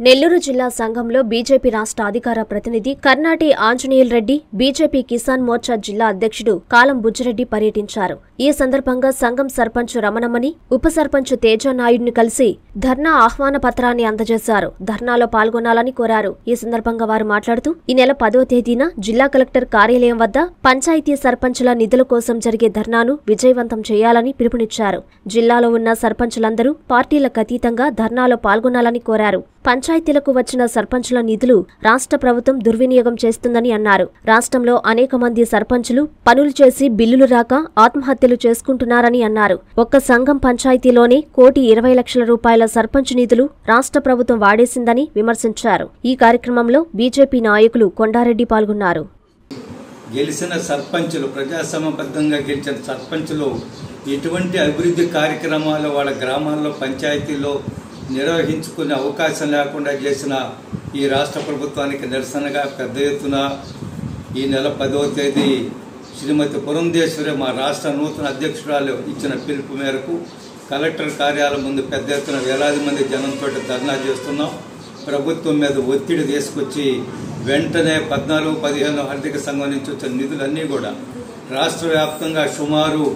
నెల్లూరు జిల్లా సంఘంలో బీజేపీ రాష్ట్ర అధికార ప్రతినిధి కర్నాటి ఆంజనేయుల్ రెడ్డి, బీజేపీ కిసాన్ మోర్చా జిల్లా అధ్యక్షుడు కాలం బుజ్జిరెడ్డి పర్యటించారు. ఈ సందర్భంగా సంఘం సర్పంచ్ రమణమ్మని, ఉప సర్పంచ్ తేజనాయుడిని కలిసి ధర్నా ఆహ్వాన పత్రాన్ని అందజేశారు. ధర్నాలో పాల్గొనాలని కోరారు. ఈ సందర్భంగా వారు మాట్లాడుతూ ఈ నెల 10వ తేదీన జిల్లా కలెక్టర్ కార్యాలయం వద్ద పంచాయతీ సర్పంచుల నిధుల కోసం జరిగే ధర్నాను విజయవంతం చేయాలని పిలుపునిచ్చారు. జిల్లాలో ఉన్న సర్పంచులందరూ పార్టీలకు అతీతంగా ధర్నాలో పాల్గొనాలని కోరారు. పంచాయతీలకు వచ్చిన సర్పంచుల నిధులు రాష్ట్ర ప్రభుత్వం దుర్వినియోగం చేస్తుందని అన్నారు. రాష్ట్రంలో అనేక మంది సర్పంచులు పనులు చేసి బిల్లులు రాక ఆత్మహత్యలు చేసుకుంటున్నారని అన్నారు. ఒక్క సంఘం పంచాయతీలోనే 1,20,00,000 రూపాయల సర్పంచ్ నిధులు రాష్ట్ర ప్రభుత్వం వాడేసిందని విమర్శించారు. ఈ కార్యక్రమంలో బీజేపీ నాయకులు కొండారెడ్డి పాల్గొన్నారు. గెలిచిన సర్పంచులు, ప్రజాసమబద్ధంగా గెలిచిన సర్పంచులు ఎటువంటి అభివృద్ధి కార్యక్రమాలు వాళ్ళ గ్రామాల్లో పంచాయతీలో నిర్వహించుకునే అవకాశం లేకుండా చేసిన ఈ రాష్ట్ర ప్రభుత్వానికి నిరసనగా పెద్ద ఎత్తున ఈ నెల 10వ తేదీ శ్రీమతి పురంధేశ్వరి, మా రాష్ట్ర నూతన అధ్యక్షురాలు ఇచ్చిన పిలుపు మేరకు కలెక్టర్ కార్యాలయం ముందు పెద్ద ఎత్తున వేలాది మంది జనంతో ధర్నా చేస్తున్నాం. ప్రభుత్వం మీద ఒత్తిడి తీసుకొచ్చి వెంటనే 14-15 ఆర్థిక సంఘం నుంచి వచ్చిన నిధులన్నీ కూడా రాష్ట్ర వ్యాప్తంగా సుమారు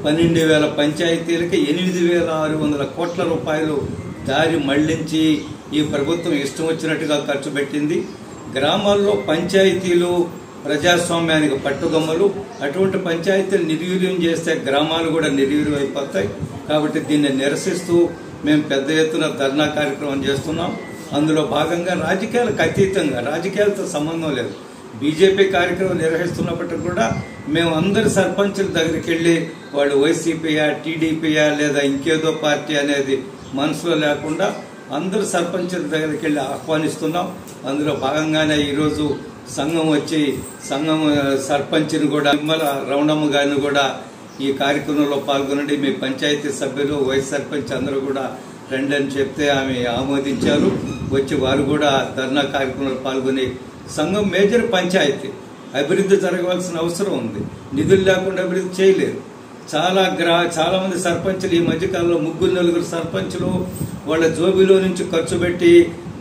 12,000 పంచాయతీలకి 8,600 కోట్ల రూపాయలు దారి మళ్లించి ఈ ప్రభుత్వం ఇష్టం వచ్చినట్టుగా ఖర్చు పెట్టింది. గ్రామాల్లో పంచాయతీలు ప్రజాస్వామ్యానికి పట్టుగమ్మలు. అటువంటి పంచాయతీలు నిర్వీర్యం చేస్తే గ్రామాలు కూడా నిర్వీర్యం అయిపోతాయి. కాబట్టి దీన్ని నిరసిస్తూ మేము పెద్ద ఎత్తున ధర్నా కార్యక్రమం చేస్తున్నాం. అందులో భాగంగా రాజకీయాలకు అతీతంగా, రాజకీయాలతో సంబంధం లేదు, బీజేపీ కార్యక్రమం నిర్వహిస్తున్నప్పటికీ కూడా మేము అందరి సర్పంచుల దగ్గరికి వెళ్ళి వాళ్ళు వైసీపీయా, టీడీపీయా లేదా ఇంకేదో పార్టీ అనేది మనసులో లేకుండా అందరు సర్పంచుల దగ్గరికి వెళ్ళి ఆహ్వానిస్తున్నాం. అందులో భాగంగానే ఈరోజు సంఘం వచ్చి సంఘం సర్పంచ్ని కూడా నిమ్మల రమణమ్మ గారిని కూడా ఈ కార్యక్రమంలో పాల్గొనండి, మీ పంచాయతీ సభ్యులు, వైస్ సర్పంచ్ అందరూ కూడా రండి అని చెప్తే ఆమె ఆమోదించారు. వచ్చి వారు కూడా ధర్నా కార్యక్రమంలో పాల్గొని సంఘం మేజర్ పంచాయతీ అభివృద్ధి జరగవలసిన అవసరం ఉంది. నిధులు లేకుండా అభివృద్ధి చేయలేరు. చాలా మంది సర్పంచులు ఈ మధ్యకాలంలో 3-4 సర్పంచులు వాళ్ళ జోబిలో నుంచి ఖర్చు పెట్టి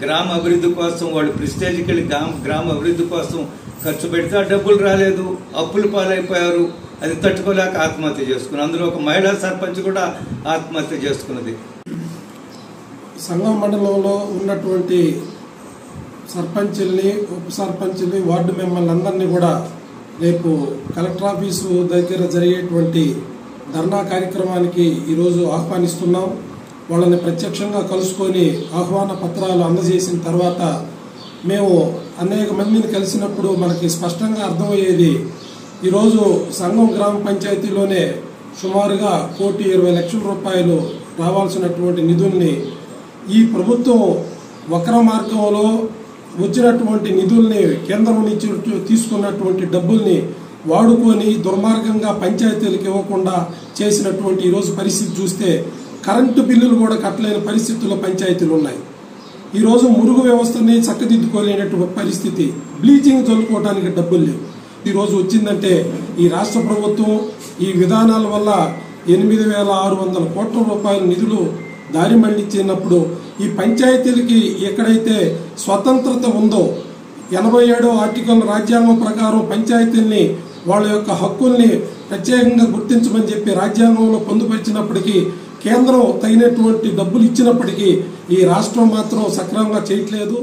గ్రామ అభివృద్ధి కోసం, వాళ్ళు ప్రెస్టేజ్కి వెళ్ళి గ్రామ అభివృద్ధి కోసం ఖర్చు పెడితే ఆ డబ్బులు రాలేదు, అప్పులు పాలైపోయారు. అది తట్టుకోలేక ఆత్మహత్య చేసుకున్నారు. అందులో ఒక మహిళా సర్పంచ్ కూడా ఆత్మహత్య చేసుకున్నది. సంఘం మండలంలో ఉన్నటువంటి సర్పంచుల్ని, ఉప సర్పంచుల్ని, వార్డు మెంబర్లు అందరినీ కూడా రేపు కలెక్టర్ ఆఫీసు దగ్గర జరిగేటువంటి ధర్నా కార్యక్రమానికి ఈరోజు ఆహ్వానిస్తున్నాం. వాళ్ళని ప్రత్యక్షంగా కలుసుకొని ఆహ్వాన పత్రాలు అందజేసిన తర్వాత మేము అనేక మందిని కలిసినప్పుడు మనకి స్పష్టంగా అర్థమయ్యేది, ఈరోజు సంఘం గ్రామ పంచాయతీలోనే సుమారుగా 1,20,00,000 రూపాయలు రావాల్సినటువంటి నిధుల్ని ఈ ప్రభుత్వం వక్ర మార్గంలో వచ్చినటువంటి నిధుల్ని, కేంద్రం నుంచి తీసుకున్నటువంటి డబ్బుల్ని వాడుకొని దుర్మార్గంగా పంచాయతీలకు ఇవ్వకుండా చేసినటువంటి ఈరోజు పరిస్థితి చూస్తే కరెంటు బిల్లులు కూడా కట్టలేని పరిస్థితుల్లో పంచాయతీలు ఉన్నాయి. ఈరోజు మురుగు వ్యవస్థని చక్కదిద్దుకోలేనటువంటి పరిస్థితి, బ్లీచింగ్ చల్లుకోవడానికి డబ్బులు లేవు. ఈరోజు వచ్చిందంటే ఈ రాష్ట్ర ప్రభుత్వం ఈ విధానాల వల్ల 8,600 కోట్ల రూపాయల నిధులు దారి మళ్లించినప్పుడు ఈ పంచాయతీలకి ఎక్కడైతే స్వతంత్రత ఉందో 87వ ఆర్టికల్ రాజ్యాంగం ప్రకారం పంచాయతీల్ని వాళ్ళ యొక్క హక్కుల్ని ప్రత్యేకంగా గుర్తించమని చెప్పి రాజ్యాంగంలో పొందుపరిచినప్పటికీ, కేంద్రం తగినటువంటి డబ్బులు ఇచ్చినప్పటికీ ఈ రాష్ట్రం మాత్రం సక్రమంగా చేయట్లేదు.